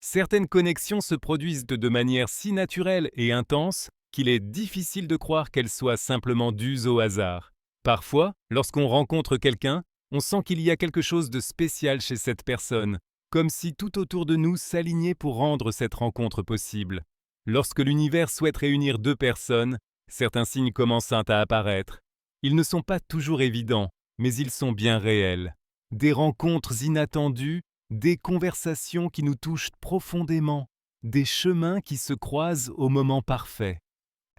Certaines connexions se produisent de manière si naturelle et intense qu'il est difficile de croire qu'elles soient simplement dues au hasard. Parfois, lorsqu'on rencontre quelqu'un, on sent qu'il y a quelque chose de spécial chez cette personne, comme si tout autour de nous s'alignait pour rendre cette rencontre possible. Lorsque l'univers souhaite réunir deux personnes, certains signes commencent à apparaître. Ils ne sont pas toujours évidents, mais ils sont bien réels. Des rencontres inattendues, des conversations qui nous touchent profondément, des chemins qui se croisent au moment parfait.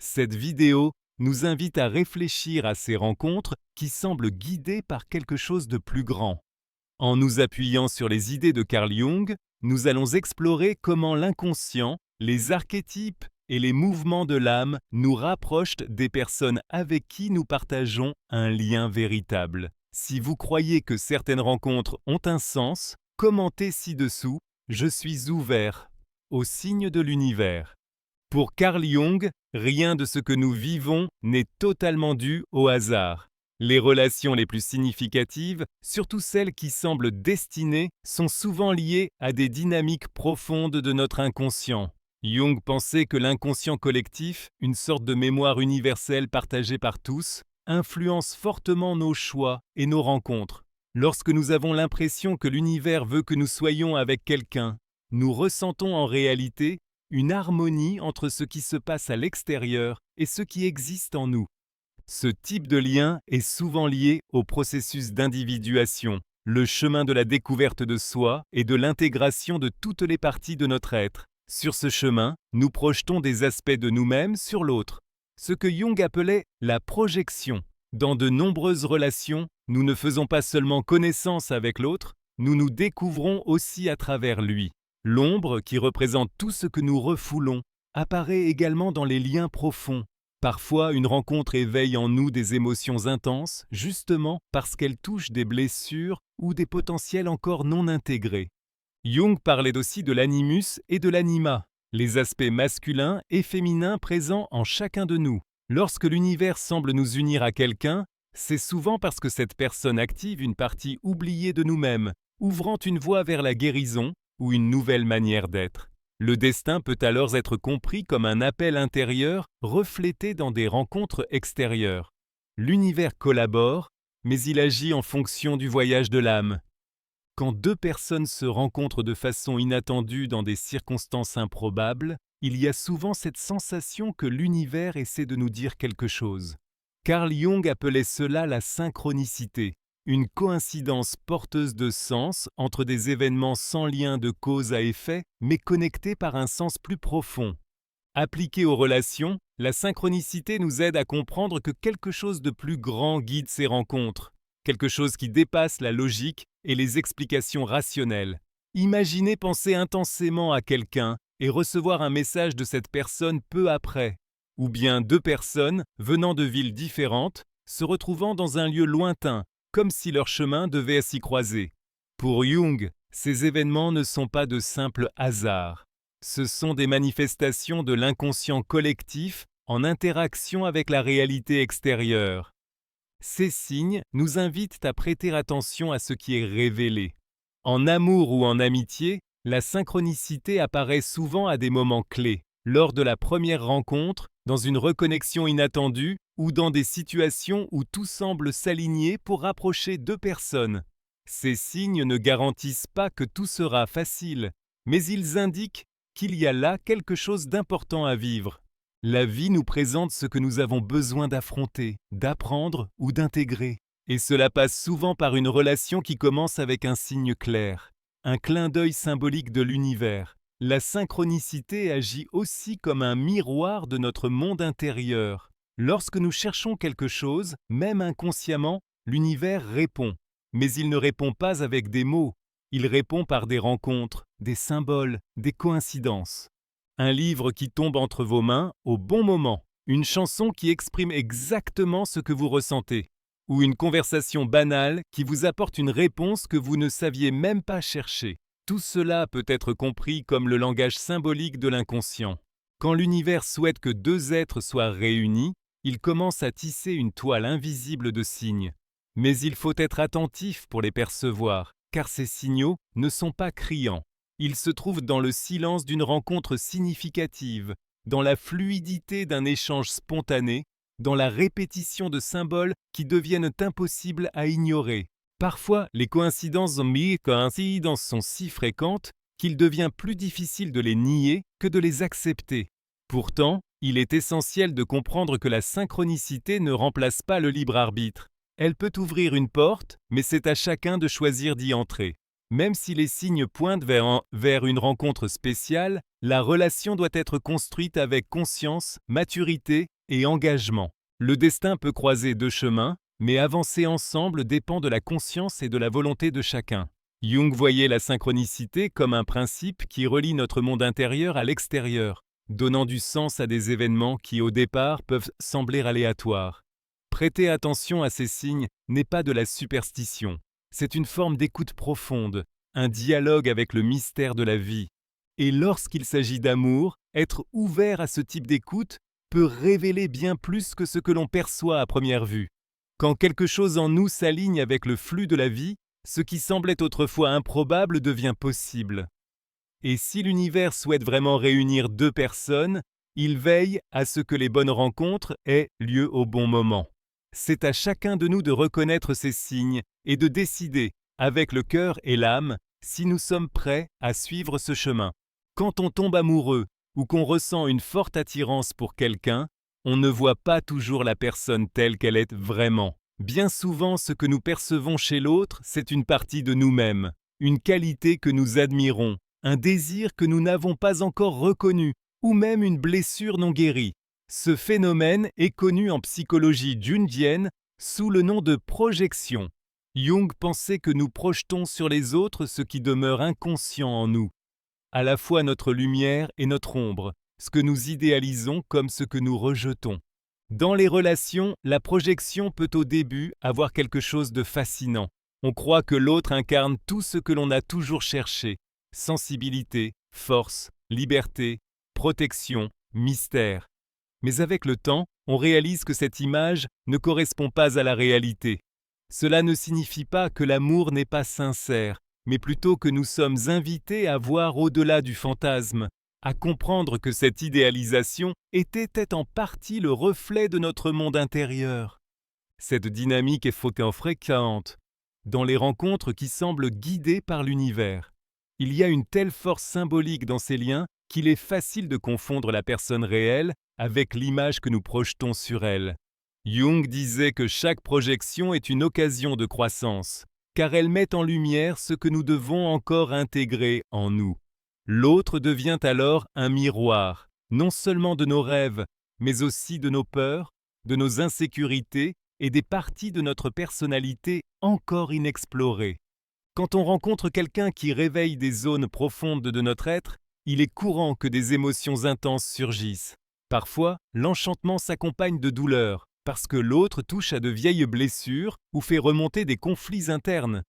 Cette vidéo nous invite à réfléchir à ces rencontres qui semblent guidées par quelque chose de plus grand. En nous appuyant sur les idées de Carl Jung, nous allons explorer comment l'inconscient, les archétypes et les mouvements de l'âme nous rapprochent des personnes avec qui nous partageons un lien véritable. Si vous croyez que certaines rencontres ont un sens, commentez ci-dessous « Je suis ouvert » au signe de l'univers. Pour Carl Jung, rien de ce que nous vivons n'est totalement dû au hasard. Les relations les plus significatives, surtout celles qui semblent destinées, sont souvent liées à des dynamiques profondes de notre inconscient. Jung pensait que l'inconscient collectif, une sorte de mémoire universelle partagée par tous, influence fortement nos choix et nos rencontres. Lorsque nous avons l'impression que l'univers veut que nous soyons avec quelqu'un, nous ressentons en réalité une harmonie entre ce qui se passe à l'extérieur et ce qui existe en nous. Ce type de lien est souvent lié au processus d'individuation, le chemin de la découverte de soi et de l'intégration de toutes les parties de notre être. Sur ce chemin, nous projetons des aspects de nous-mêmes sur l'autre, ce que Jung appelait la projection. Dans de nombreuses relations, nous ne faisons pas seulement connaissance avec l'autre, nous nous découvrons aussi à travers lui. L'ombre, qui représente tout ce que nous refoulons, apparaît également dans les liens profonds. Parfois, une rencontre éveille en nous des émotions intenses, justement parce qu'elle touche des blessures ou des potentiels encore non intégrés. Jung parlait aussi de l'animus et de l'anima, les aspects masculins et féminins présents en chacun de nous. Lorsque l'univers semble nous unir à quelqu'un, c'est souvent parce que cette personne active une partie oubliée de nous-mêmes, ouvrant une voie vers la guérison ou une nouvelle manière d'être. Le destin peut alors être compris comme un appel intérieur reflété dans des rencontres extérieures. L'univers collabore, mais il agit en fonction du voyage de l'âme. Quand deux personnes se rencontrent de façon inattendue dans des circonstances improbables, il y a souvent cette sensation que l'univers essaie de nous dire quelque chose. Carl Jung appelait cela la synchronicité, une coïncidence porteuse de sens entre des événements sans lien de cause à effet, mais connectés par un sens plus profond. Appliquée aux relations, la synchronicité nous aide à comprendre que quelque chose de plus grand guide ces rencontres, quelque chose qui dépasse la logique et les explications rationnelles. Imaginez penser intensément à quelqu'un et recevoir un message de cette personne peu après, ou bien deux personnes venant de villes différentes, se retrouvant dans un lieu lointain, comme si leur chemin devait s'y croiser. Pour Jung, ces événements ne sont pas de simples hasards. Ce sont des manifestations de l'inconscient collectif en interaction avec la réalité extérieure. Ces signes nous invitent à prêter attention à ce qui est révélé. En amour ou en amitié, la synchronicité apparaît souvent à des moments clés, lors de la première rencontre, dans une reconnexion inattendue ou dans des situations où tout semble s'aligner pour rapprocher deux personnes. Ces signes ne garantissent pas que tout sera facile, mais ils indiquent qu'il y a là quelque chose d'important à vivre. La vie nous présente ce que nous avons besoin d'affronter, d'apprendre ou d'intégrer. Et cela passe souvent par une relation qui commence avec un signe clair, un clin d'œil symbolique de l'univers. La synchronicité agit aussi comme un miroir de notre monde intérieur. Lorsque nous cherchons quelque chose, même inconsciemment, l'univers répond. Mais il ne répond pas avec des mots, il répond par des rencontres, des symboles, des coïncidences. Un livre qui tombe entre vos mains au bon moment, une chanson qui exprime exactement ce que vous ressentez, ou une conversation banale qui vous apporte une réponse que vous ne saviez même pas chercher. Tout cela peut être compris comme le langage symbolique de l'inconscient. Quand l'univers souhaite que deux êtres soient réunis, il commence à tisser une toile invisible de signes. Mais il faut être attentif pour les percevoir, car ces signaux ne sont pas criants. Il se trouve dans le silence d'une rencontre significative, dans la fluidité d'un échange spontané, dans la répétition de symboles qui deviennent impossibles à ignorer. Parfois, les coïncidences sont si fréquentes qu'il devient plus difficile de les nier que de les accepter. Pourtant, il est essentiel de comprendre que la synchronicité ne remplace pas le libre arbitre. Elle peut ouvrir une porte, mais c'est à chacun de choisir d'y entrer. Même si les signes pointent vers une rencontre spéciale, la relation doit être construite avec conscience, maturité et engagement. Le destin peut croiser deux chemins, mais avancer ensemble dépend de la conscience et de la volonté de chacun. Jung voyait la synchronicité comme un principe qui relie notre monde intérieur à l'extérieur, donnant du sens à des événements qui au départ peuvent sembler aléatoires. Prêter attention à ces signes n'est pas de la superstition, c'est une forme d'écoute profonde, un dialogue avec le mystère de la vie. Et lorsqu'il s'agit d'amour, être ouvert à ce type d'écoute peut révéler bien plus que ce que l'on perçoit à première vue. Quand quelque chose en nous s'aligne avec le flux de la vie, ce qui semblait autrefois improbable devient possible. Et si l'univers souhaite vraiment réunir deux personnes, il veille à ce que les bonnes rencontres aient lieu au bon moment. C'est à chacun de nous de reconnaître ces signes et de décider, avec le cœur et l'âme, si nous sommes prêts à suivre ce chemin. Quand on tombe amoureux ou qu'on ressent une forte attirance pour quelqu'un, on ne voit pas toujours la personne telle qu'elle est vraiment. Bien souvent, ce que nous percevons chez l'autre, c'est une partie de nous-mêmes, une qualité que nous admirons, un désir que nous n'avons pas encore reconnu, ou même une blessure non guérie. Ce phénomène est connu en psychologie jungienne sous le nom de projection. Jung pensait que nous projetons sur les autres ce qui demeure inconscient en nous, à la fois notre lumière et notre ombre, ce que nous idéalisons comme ce que nous rejetons. Dans les relations, la projection peut au début avoir quelque chose de fascinant. On croit que l'autre incarne tout ce que l'on a toujours cherché: sensibilité, force, liberté, protection, mystère. Mais avec le temps, on réalise que cette image ne correspond pas à la réalité. Cela ne signifie pas que l'amour n'est pas sincère, mais plutôt que nous sommes invités à voir au-delà du fantasme, à comprendre que cette idéalisation était en partie le reflet de notre monde intérieur. Cette dynamique est fréquente dans les rencontres qui semblent guidées par l'univers. Il y a une telle force symbolique dans ces liens qu'il est facile de confondre la personne réelle avec l'image que nous projetons sur elle. Jung disait que chaque projection est une occasion de croissance, car elle met en lumière ce que nous devons encore intégrer en nous. L'autre devient alors un miroir, non seulement de nos rêves, mais aussi de nos peurs, de nos insécurités et des parties de notre personnalité encore inexplorées. Quand on rencontre quelqu'un qui réveille des zones profondes de notre être, il est courant que des émotions intenses surgissent. Parfois, l'enchantement s'accompagne de douleur, parce que l'autre touche à de vieilles blessures ou fait remonter des conflits internes.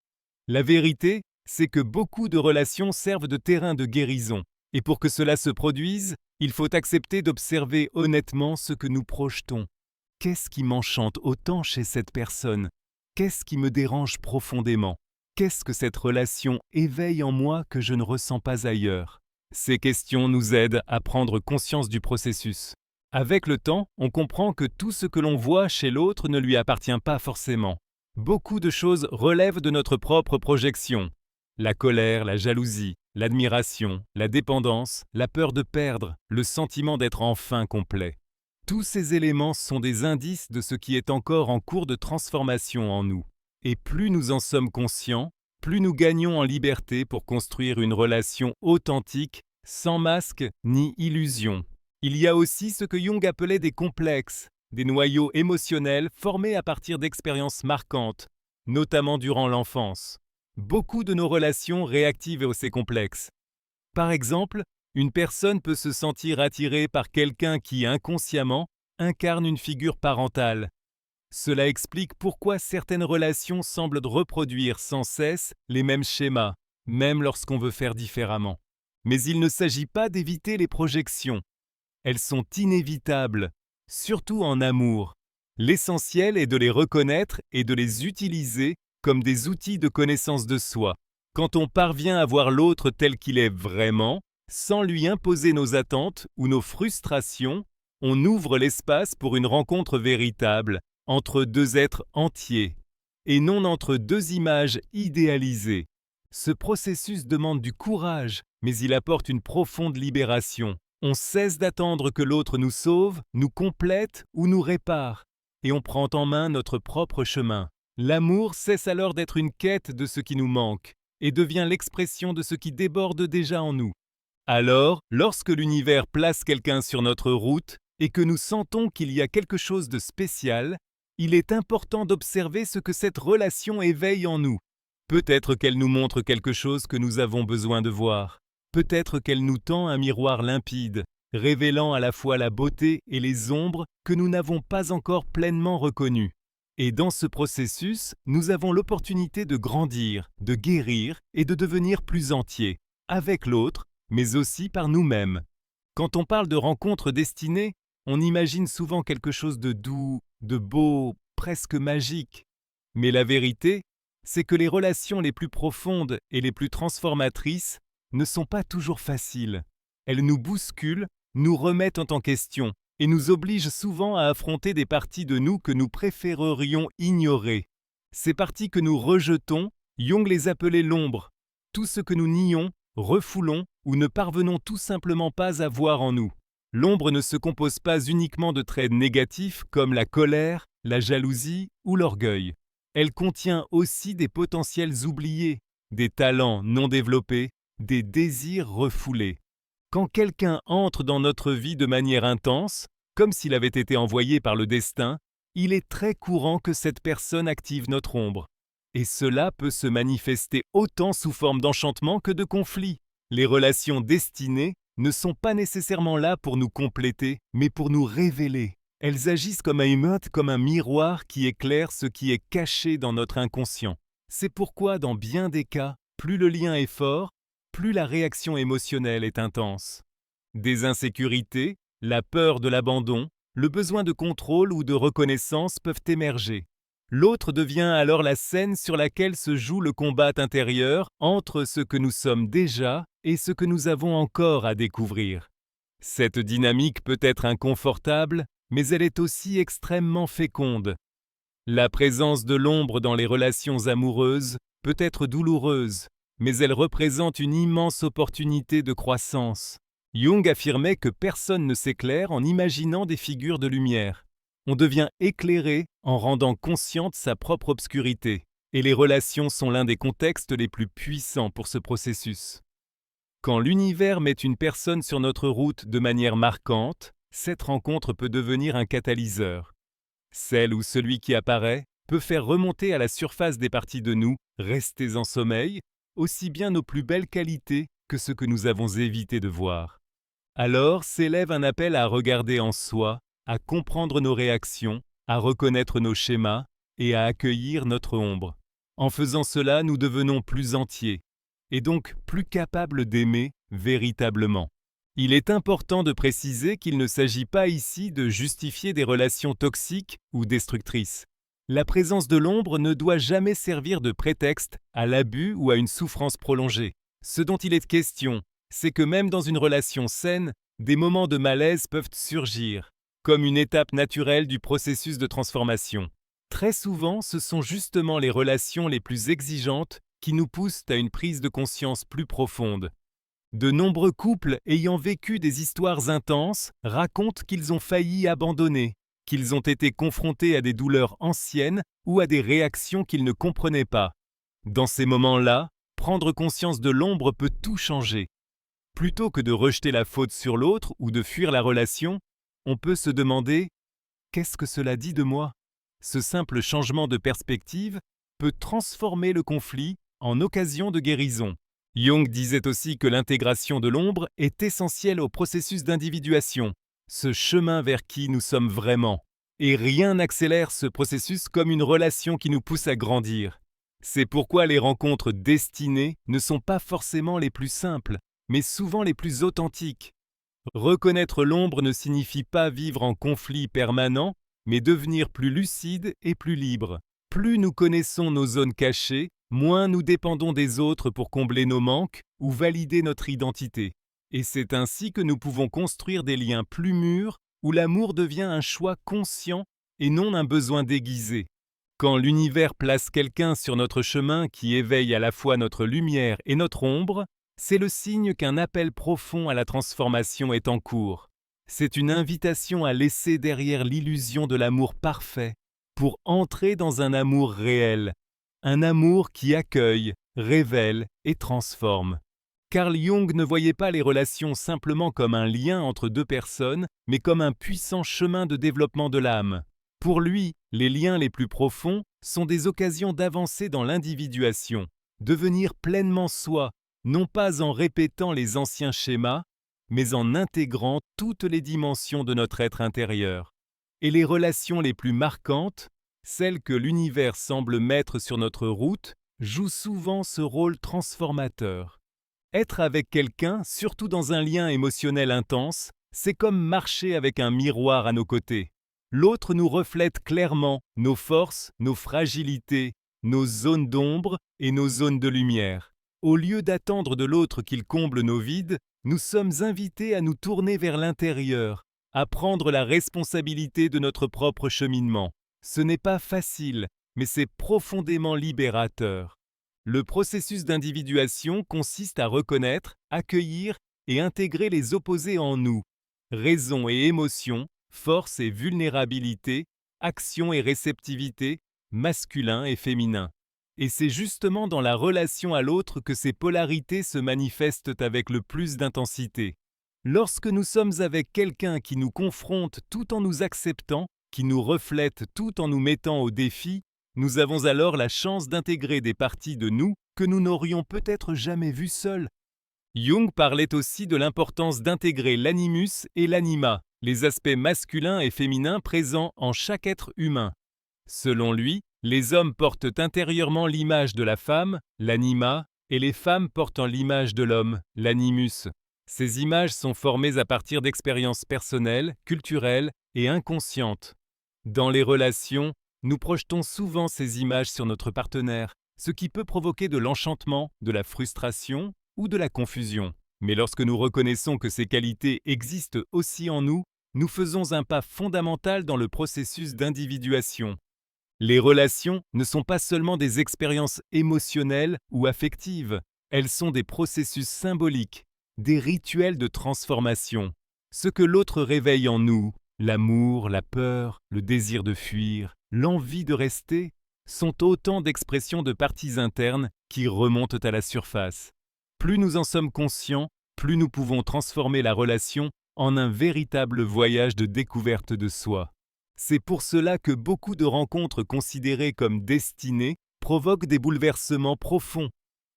La vérité, c'est que beaucoup de relations servent de terrain de guérison. Et pour que cela se produise, il faut accepter d'observer honnêtement ce que nous projetons. Qu'est-ce qui m'enchante autant chez cette personne? Qu'est-ce qui me dérange profondément? Qu'est-ce que cette relation éveille en moi que je ne ressens pas ailleurs? Ces questions nous aident à prendre conscience du processus. Avec le temps, on comprend que tout ce que l'on voit chez l'autre ne lui appartient pas forcément. Beaucoup de choses relèvent de notre propre projection. La colère, la jalousie, l'admiration, la dépendance, la peur de perdre, le sentiment d'être enfin complet. Tous ces éléments sont des indices de ce qui est encore en cours de transformation en nous. Et plus nous en sommes conscients, plus nous gagnons en liberté pour construire une relation authentique, sans masque ni illusion. Il y a aussi ce que Jung appelait des complexes, des noyaux émotionnels formés à partir d'expériences marquantes, notamment durant l'enfance. Beaucoup de nos relations réactivent ces complexes. Par exemple, une personne peut se sentir attirée par quelqu'un qui, inconsciemment, incarne une figure parentale. Cela explique pourquoi certaines relations semblent reproduire sans cesse les mêmes schémas, même lorsqu'on veut faire différemment. Mais il ne s'agit pas d'éviter les projections. Elles sont inévitables, surtout en amour. L'essentiel est de les reconnaître et de les utiliser comme des outils de connaissance de soi. quand on parvient à voir l'autre tel qu'il est vraiment, sans lui imposer nos attentes ou nos frustrations, on ouvre l'espace pour une rencontre véritable entre deux êtres entiers, et non entre deux images idéalisées. Ce processus demande du courage, mais il apporte une profonde libération. On cesse d'attendre que l'autre nous sauve, nous complète ou nous répare, et on prend en main notre propre chemin. L'amour cesse alors d'être une quête de ce qui nous manque, et devient l'expression de ce qui déborde déjà en nous. Alors, lorsque l'univers place quelqu'un sur notre route, et que nous sentons qu'il y a quelque chose de spécial, il est important d'observer ce que cette relation éveille en nous. Peut-être qu'elle nous montre quelque chose que nous avons besoin de voir. Peut-être qu'elle nous tend un miroir limpide, révélant à la fois la beauté et les ombres que nous n'avons pas encore pleinement reconnues. Et dans ce processus, nous avons l'opportunité de grandir, de guérir et de devenir plus entiers, avec l'autre, mais aussi par nous-mêmes. Quand on parle de rencontres destinées, on imagine souvent quelque chose de doux, de beau, presque magique. Mais la vérité, c'est que les relations les plus profondes et les plus transformatrices ne sont pas toujours faciles. Elles nous bousculent, nous remettent en question et nous obligent souvent à affronter des parties de nous que nous préférerions ignorer. Ces parties que nous rejetons, Jung les appelait l'ombre, tout ce que nous nions, refoulons ou ne parvenons tout simplement pas à voir en nous. L'ombre ne se compose pas uniquement de traits négatifs comme la colère, la jalousie ou l'orgueil. Elle contient aussi des potentiels oubliés, des talents non développés, des désirs refoulés. Quand quelqu'un entre dans notre vie de manière intense, comme s'il avait été envoyé par le destin, il est très courant que cette personne active notre ombre. Et cela peut se manifester autant sous forme d'enchantement que de conflit. Les relations destinées ne sont pas nécessairement là pour nous compléter, mais pour nous révéler. Elles agissent comme un miroir qui éclaire ce qui est caché dans notre inconscient. C'est pourquoi, dans bien des cas, plus le lien est fort, plus la réaction émotionnelle est intense. Des insécurités, la peur de l'abandon, le besoin de contrôle ou de reconnaissance peuvent émerger. L'autre devient alors la scène sur laquelle se joue le combat intérieur entre ce que nous sommes déjà et ce que nous avons encore à découvrir. Cette dynamique peut être inconfortable, mais elle est aussi extrêmement féconde. La présence de l'ombre dans les relations amoureuses peut être douloureuse, mais elle représente une immense opportunité de croissance. Jung affirmait que personne ne s'éclaire en imaginant des figures de lumière. On devient éclairé en rendant consciente sa propre obscurité, et les relations sont l'un des contextes les plus puissants pour ce processus. Quand l'univers met une personne sur notre route de manière marquante, cette rencontre peut devenir un catalyseur. Celle ou celui qui apparaît peut faire remonter à la surface des parties de nous restées en sommeil, aussi bien nos plus belles qualités que ce que nous avons évité de voir. Alors s'élève un appel à regarder en soi, à comprendre nos réactions, à reconnaître nos schémas et à accueillir notre ombre. En faisant cela, nous devenons plus entiers, et donc plus capables d'aimer véritablement. Il est important de préciser qu'il ne s'agit pas ici de justifier des relations toxiques ou destructrices. La présence de l'ombre ne doit jamais servir de prétexte à l'abus ou à une souffrance prolongée. Ce dont il est question, c'est que même dans une relation saine, des moments de malaise peuvent surgir, comme une étape naturelle du processus de transformation. Très souvent, ce sont justement les relations les plus exigeantes qui nous poussent à une prise de conscience plus profonde. De nombreux couples ayant vécu des histoires intenses racontent qu'ils ont failli abandonner, qu'ils ont été confrontés à des douleurs anciennes ou à des réactions qu'ils ne comprenaient pas. Dans ces moments-là, prendre conscience de l'ombre peut tout changer. Plutôt que de rejeter la faute sur l'autre ou de fuir la relation, on peut se demander « Qu'est-ce que cela dit de moi ?» Ce simple changement de perspective peut transformer le conflit en occasion de guérison. Jung disait aussi que l'intégration de l'ombre est essentielle au processus d'individuation, ce chemin vers qui nous sommes vraiment. Et rien n'accélère ce processus comme une relation qui nous pousse à grandir. C'est pourquoi les rencontres destinées ne sont pas forcément les plus simples, mais souvent les plus authentiques. Reconnaître l'ombre ne signifie pas vivre en conflit permanent, mais devenir plus lucide et plus libre. Plus nous connaissons nos zones cachées, moins nous dépendons des autres pour combler nos manques ou valider notre identité. Et c'est ainsi que nous pouvons construire des liens plus mûrs où l'amour devient un choix conscient et non un besoin déguisé. Quand l'univers place quelqu'un sur notre chemin qui éveille à la fois notre lumière et notre ombre, c'est le signe qu'un appel profond à la transformation est en cours. C'est une invitation à laisser derrière l'illusion de l'amour parfait pour entrer dans un amour réel, un amour qui accueille, révèle et transforme. Carl Jung ne voyait pas les relations simplement comme un lien entre deux personnes, mais comme un puissant chemin de développement de l'âme. Pour lui, les liens les plus profonds sont des occasions d'avancer dans l'individuation, devenir pleinement soi, non pas en répétant les anciens schémas, mais en intégrant toutes les dimensions de notre être intérieur. Et les relations les plus marquantes, celles que l'univers semble mettre sur notre route, jouent souvent ce rôle transformateur. Être avec quelqu'un, surtout dans un lien émotionnel intense, c'est comme marcher avec un miroir à nos côtés. L'autre nous reflète clairement nos forces, nos fragilités, nos zones d'ombre et nos zones de lumière. Au lieu d'attendre de l'autre qu'il comble nos vides, nous sommes invités à nous tourner vers l'intérieur, à prendre la responsabilité de notre propre cheminement. Ce n'est pas facile, mais c'est profondément libérateur. Le processus d'individuation consiste à reconnaître, accueillir et intégrer les opposés en nous, raison et émotion, force et vulnérabilité, action et réceptivité, masculin et féminin. Et c'est justement dans la relation à l'autre que ces polarités se manifestent avec le plus d'intensité. Lorsque nous sommes avec quelqu'un qui nous confronte tout en nous acceptant, qui nous reflète tout en nous mettant au défi, nous avons alors la chance d'intégrer des parties de nous que nous n'aurions peut-être jamais vues seules. Jung parlait aussi de l'importance d'intégrer l'animus et l'anima, les aspects masculins et féminins présents en chaque être humain. Selon lui, les hommes portent intérieurement l'image de la femme, l'anima, et les femmes portent l'image de l'homme, l'animus. Ces images sont formées à partir d'expériences personnelles, culturelles et inconscientes. Dans les relations, nous projetons souvent ces images sur notre partenaire, ce qui peut provoquer de l'enchantement, de la frustration ou de la confusion. Mais lorsque nous reconnaissons que ces qualités existent aussi en nous, nous faisons un pas fondamental dans le processus d'individuation. Les relations ne sont pas seulement des expériences émotionnelles ou affectives, elles sont des processus symboliques, des rituels de transformation. Ce que l'autre réveille en nous, l'amour, la peur, le désir de fuir, l'envie de rester, sont autant d'expressions de parties internes qui remontent à la surface. Plus nous en sommes conscients, plus nous pouvons transformer la relation en un véritable voyage de découverte de soi. C'est pour cela que beaucoup de rencontres considérées comme destinées provoquent des bouleversements profonds.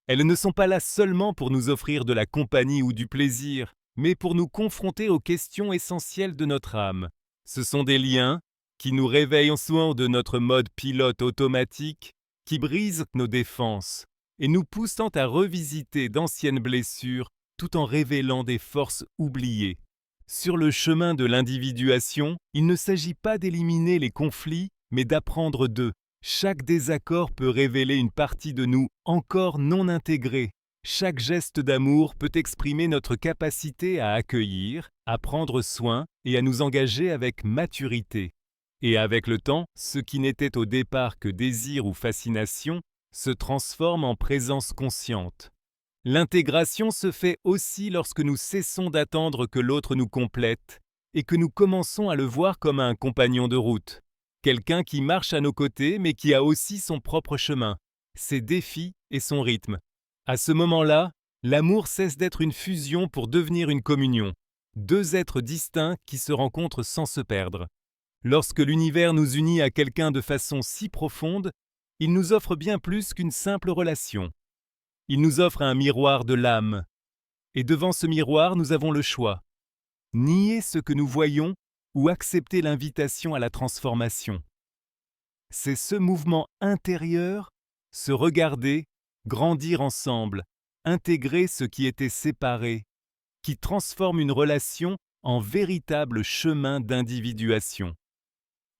Elles ne sont pas là seulement pour nous offrir de la compagnie ou du plaisir, mais pour nous confronter aux questions essentielles de notre âme. Ce sont des liens qui nous réveillent souvent de notre mode pilote automatique, qui brisent nos défenses et nous poussent à revisiter d'anciennes blessures tout en révélant des forces oubliées. Sur le chemin de l'individuation, il ne s'agit pas d'éliminer les conflits, mais d'apprendre d'eux. Chaque désaccord peut révéler une partie de nous encore non intégrée. Chaque geste d'amour peut exprimer notre capacité à accueillir, à prendre soin et à nous engager avec maturité. Et avec le temps, ce qui n'était au départ que désir ou fascination se transforme en présence consciente. L'intégration se fait aussi lorsque nous cessons d'attendre que l'autre nous complète et que nous commençons à le voir comme un compagnon de route, quelqu'un qui marche à nos côtés mais qui a aussi son propre chemin, ses défis et son rythme. À ce moment-là, l'amour cesse d'être une fusion pour devenir une communion, deux êtres distincts qui se rencontrent sans se perdre. Lorsque l'univers nous unit à quelqu'un de façon si profonde, il nous offre bien plus qu'une simple relation. Il nous offre un miroir de l'âme. Et devant ce miroir, nous avons le choix. Nier ce que nous voyons ou accepter l'invitation à la transformation. C'est ce mouvement intérieur, se regarder, grandir ensemble, intégrer ce qui était séparé, qui transforme une relation en véritable chemin d'individuation.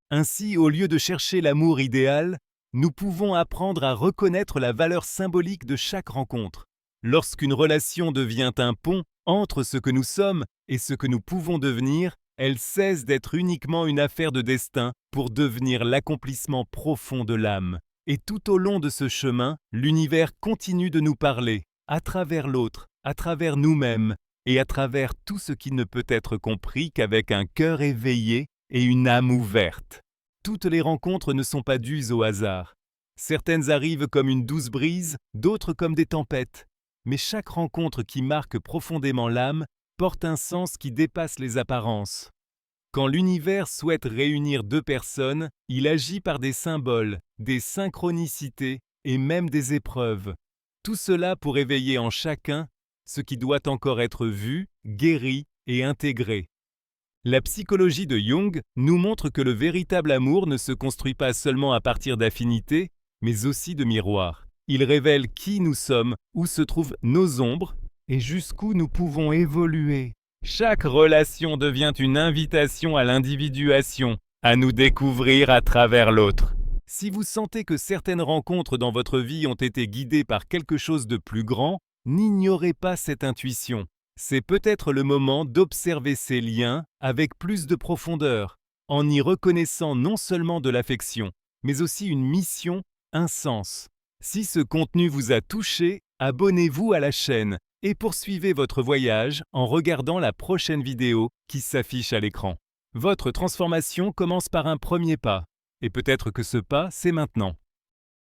Ainsi, au lieu de chercher l'amour idéal, nous pouvons apprendre à reconnaître la valeur symbolique de chaque rencontre. Lorsqu'une relation devient un pont entre ce que nous sommes et ce que nous pouvons devenir, elle cesse d'être uniquement une affaire de destin pour devenir l'accomplissement profond de l'âme. Et tout au long de ce chemin, l'univers continue de nous parler, à travers l'autre, à travers nous-mêmes, et à travers tout ce qui ne peut être compris qu'avec un cœur éveillé et une âme ouverte. Toutes les rencontres ne sont pas dues au hasard. Certaines arrivent comme une douce brise, d'autres comme des tempêtes. Mais chaque rencontre qui marque profondément l'âme porte un sens qui dépasse les apparences. Quand l'univers souhaite réunir deux personnes, il agit par des symboles, des synchronicités et même des épreuves. Tout cela pour éveiller en chacun ce qui doit encore être vu, guéri et intégré. La psychologie de Jung nous montre que le véritable amour ne se construit pas seulement à partir d'affinités, mais aussi de miroirs. Il révèle qui nous sommes, où se trouvent nos ombres et jusqu'où nous pouvons évoluer. Chaque relation devient une invitation à l'individuation, à nous découvrir à travers l'autre. Si vous sentez que certaines rencontres dans votre vie ont été guidées par quelque chose de plus grand, n'ignorez pas cette intuition. C'est peut-être le moment d'observer ces liens avec plus de profondeur, en y reconnaissant non seulement de l'affection, mais aussi une mission, un sens. Si ce contenu vous a touché, abonnez-vous à la chaîne et poursuivez votre voyage en regardant la prochaine vidéo qui s'affiche à l'écran. Votre transformation commence par un premier pas, et peut-être que ce pas, c'est maintenant.